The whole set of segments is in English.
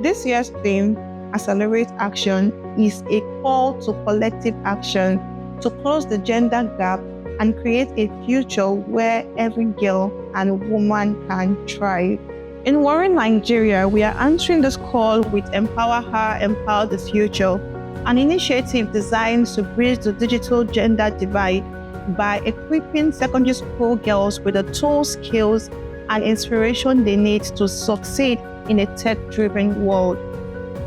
This year's theme, Accelerate Action, is a call to collective action to close the gender gap and create a future where every girl and woman can thrive. In Warren, Nigeria, we are answering this call with Empower Her, Empower the Future, an initiative designed to bridge the digital gender divide by equipping secondary school girls with the tools, skills, and inspiration they need to succeed in a tech-driven world.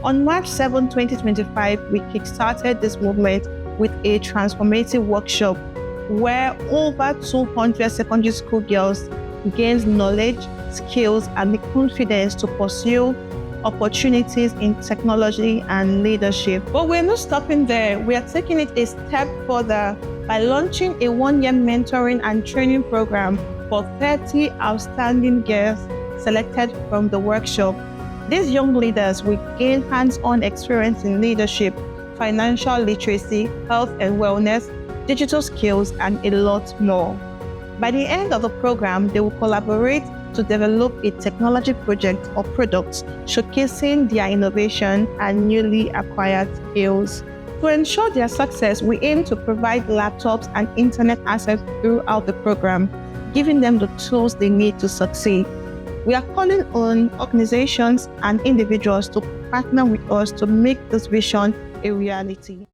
On March 7, 2025, we kickstarted this movement with a transformative workshop where over 200 secondary school girls gained knowledge, skills, and the confidence to pursue opportunities in technology and leadership. But we're not stopping there. We are taking it a step further by launching a one-year mentoring and training program for 30 outstanding girls selected from the workshop. These young leaders will gain hands-on experience in leadership, financial literacy, health and wellness, digital skills, and a lot more. By the end of the program, they will collaborate to develop a technology project or products showcasing their innovation and newly acquired skills. To ensure their success, we aim to provide laptops and internet access throughout the program, giving them the tools they need to succeed. We are calling on organizations and individuals to partner with us to make this vision a reality.